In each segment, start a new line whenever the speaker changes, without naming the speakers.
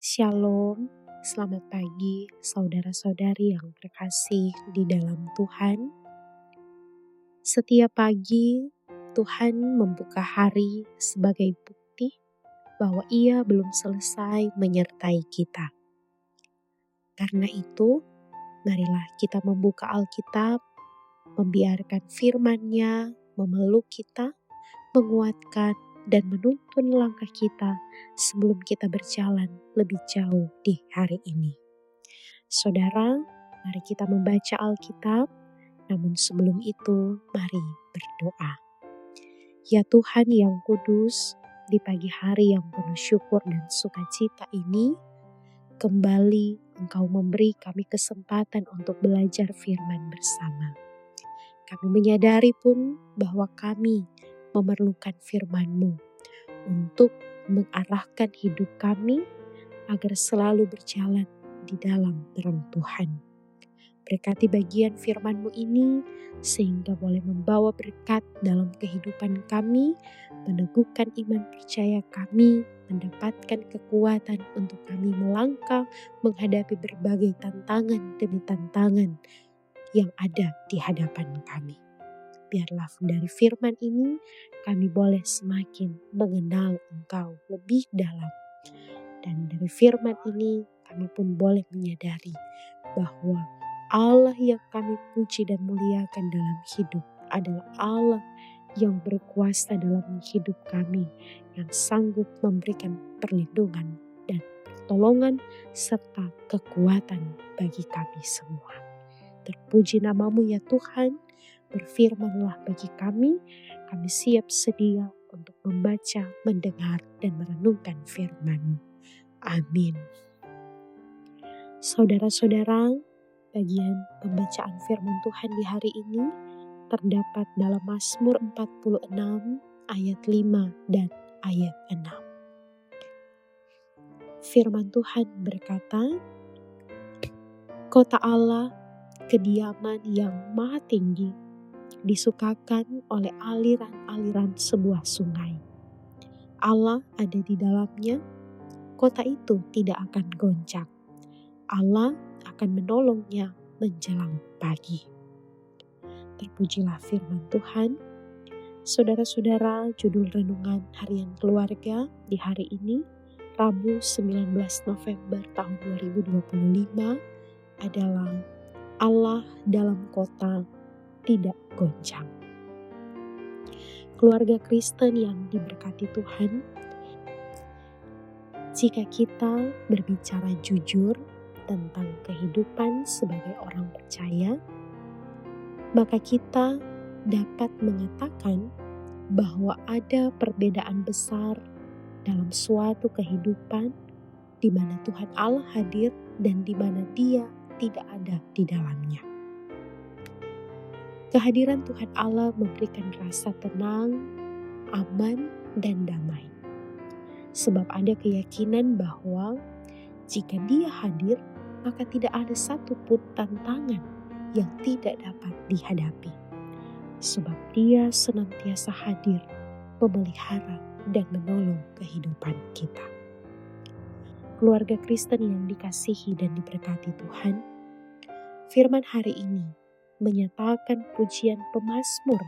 Shalom, selamat pagi saudara-saudari yang terkasih di dalam Tuhan. Setiap pagi Tuhan membuka hari sebagai bukti bahwa Ia belum selesai menyertai kita. Karena itu, marilah kita membuka Alkitab, membiarkan firman-Nya memeluk kita, menguatkan dan menuntun langkah kita sebelum kita berjalan lebih jauh di hari ini. Saudara, mari kita membaca Alkitab, namun sebelum itu mari berdoa. Ya Tuhan yang kudus, di pagi hari yang penuh syukur dan sukacita ini, kembali Engkau memberi kami kesempatan untuk belajar firman bersama. Kami menyadari pun bahwa kami memerlukan firman-Mu untuk mengarahkan hidup kami agar selalu berjalan di dalam terang Tuhan. Berkati bagian firman-Mu ini sehingga boleh membawa berkat dalam kehidupan kami, meneguhkan iman percaya kami, mendapatkan kekuatan untuk kami melangkah menghadapi berbagai tantangan demi tantangan yang ada di hadapan kami. Biarlah dari firman ini kami boleh semakin mengenal Engkau lebih dalam. Dan dari firman ini kami pun boleh menyadari bahwa Allah yang kami puji dan muliakan dalam hidup adalah Allah yang berkuasa dalam hidup kami, yang sanggup memberikan perlindungan dan pertolongan serta kekuatan bagi kami semua. Terpuji nama-Mu ya Tuhan. Berfirmanlah bagi kami siap sedia untuk membaca, mendengar, dan merenungkan firman-Mu. Amin. Saudara-saudara, bagian pembacaan firman Tuhan di hari ini terdapat dalam Mazmur 46 ayat 5 dan ayat 6. Firman Tuhan berkata, Kota Allah, kediaman yang maha tinggi, disukakan oleh aliran-aliran sebuah sungai. Allah ada di dalamnya, kota itu tidak akan goncang. Allah akan menolongnya menjelang pagi. Terpujilah firman Tuhan. Saudara-saudara, judul renungan harian keluarga di hari ini, Rabu 19 November tahun 2025 adalah Allah dalam kota tidak goncang. Keluarga Kristen yang diberkati Tuhan, jika kita berbicara jujur tentang kehidupan sebagai orang percaya, maka kita dapat mengatakan bahwa ada perbedaan besar dalam suatu kehidupan di mana Tuhan Allah hadir dan di mana Dia tidak ada di dalamnya. Kehadiran Tuhan Allah memberikan rasa tenang, aman, dan damai. Sebab ada keyakinan bahwa jika Dia hadir, maka tidak ada satupun tantangan yang tidak dapat dihadapi. Sebab Dia senantiasa hadir, memelihara, dan menolong kehidupan kita. Keluarga Kristen yang dikasihi dan diberkati Tuhan, firman hari ini menyatakan pujian pemazmur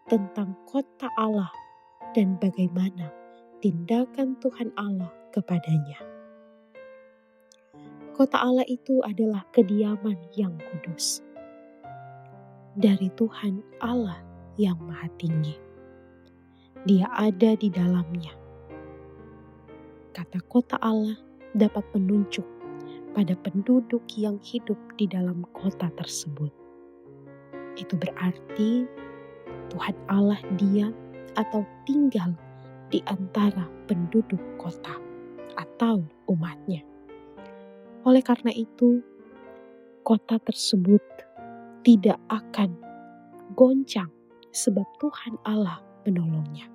tentang kota Allah dan bagaimana tindakan Tuhan Allah kepadanya. Kota Allah itu adalah kediaman yang kudus dari Tuhan Allah yang Maha Tinggi. Dia ada di dalamnya. Kata kota Allah dapat menunjuk pada penduduk yang hidup di dalam kota tersebut. Itu berarti Tuhan Allah diam atau tinggal di antara penduduk kota atau umatnya. Oleh karena itu, kota tersebut tidak akan goncang sebab Tuhan Allah menolongnya.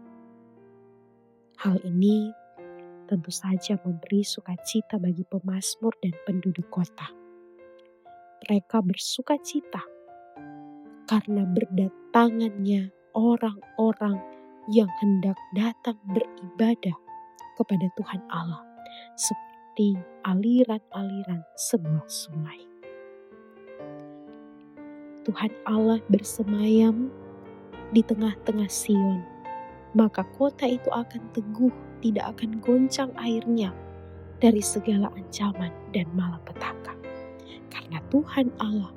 Hal ini tentu saja memberi sukacita bagi pemazmur dan penduduk kota. Mereka bersukacita karena berdatangannya orang-orang yang hendak datang beribadah kepada Tuhan Allah seperti aliran-aliran sebuah sungai. Tuhan Allah bersemayam di tengah-tengah Sion, maka kota itu akan teguh, tidak akan goncang airnya dari segala ancaman dan malapetaka. Karena Tuhan Allah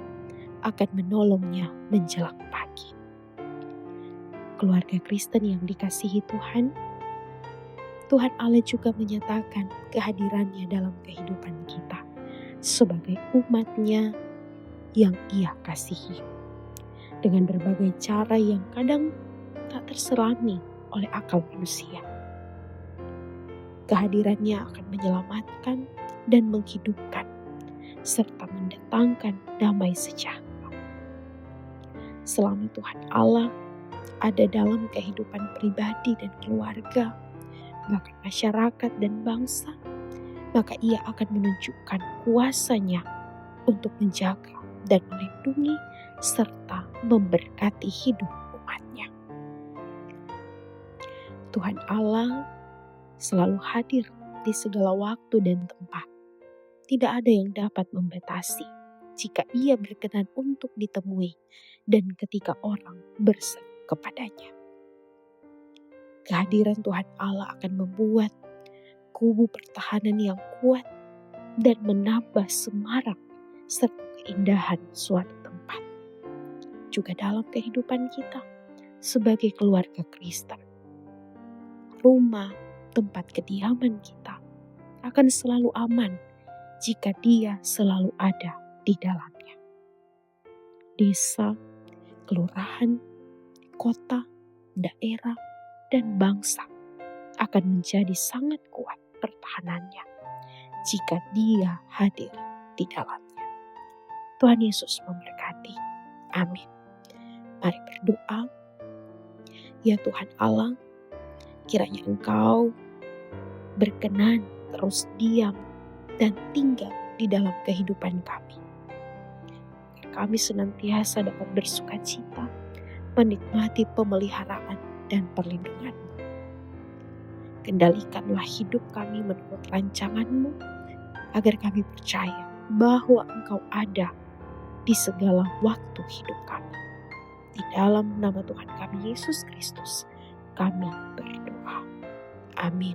akan menolongnya menjelang pagi. Keluarga Kristen yang dikasihi Tuhan, Tuhan Allah juga menyatakan kehadirannya dalam kehidupan kita sebagai umat-Nya yang Ia kasihi. Dengan berbagai cara yang kadang tak terselami oleh akal manusia. Kehadirannya akan menyelamatkan dan menghidupkan, serta mendatangkan damai sejahtera. Selama Tuhan Allah ada dalam kehidupan pribadi dan keluarga, bahkan masyarakat dan bangsa, maka Ia akan menunjukkan kuasa-Nya untuk menjaga dan melindungi serta memberkati hidup umat-Nya. Tuhan Allah selalu hadir di segala waktu dan tempat. Tidak ada yang dapat membatasi jika Ia berkenan untuk ditemui dan ketika orang berseru kepadanya. Kehadiran Tuhan Allah akan membuat kubu pertahanan yang kuat dan menambah semarak serta keindahan suatu tempat. Juga dalam kehidupan kita sebagai keluarga Kristen, rumah, tempat kediaman kita akan selalu aman jika Dia selalu ada di dalamnya. Desa, kelurahan, kota, daerah, dan bangsa akan menjadi sangat kuat pertahanannya jika Dia hadir di dalamnya. Tuhan Yesus memberkati. Amin. Mari berdoa. Ya Tuhan Allah, kiranya Engkau berkenan terus diam dan tinggal di dalam kehidupan kami. Kami senantiasa dapat bersuka cita, menikmati pemeliharaan dan perlindungan-Mu. Kendalikanlah hidup kami menurut rancangan-Mu, agar kami percaya bahwa Engkau ada di segala waktu hidup kami. Di dalam nama Tuhan kami Yesus Kristus, kami berdoa. Amin.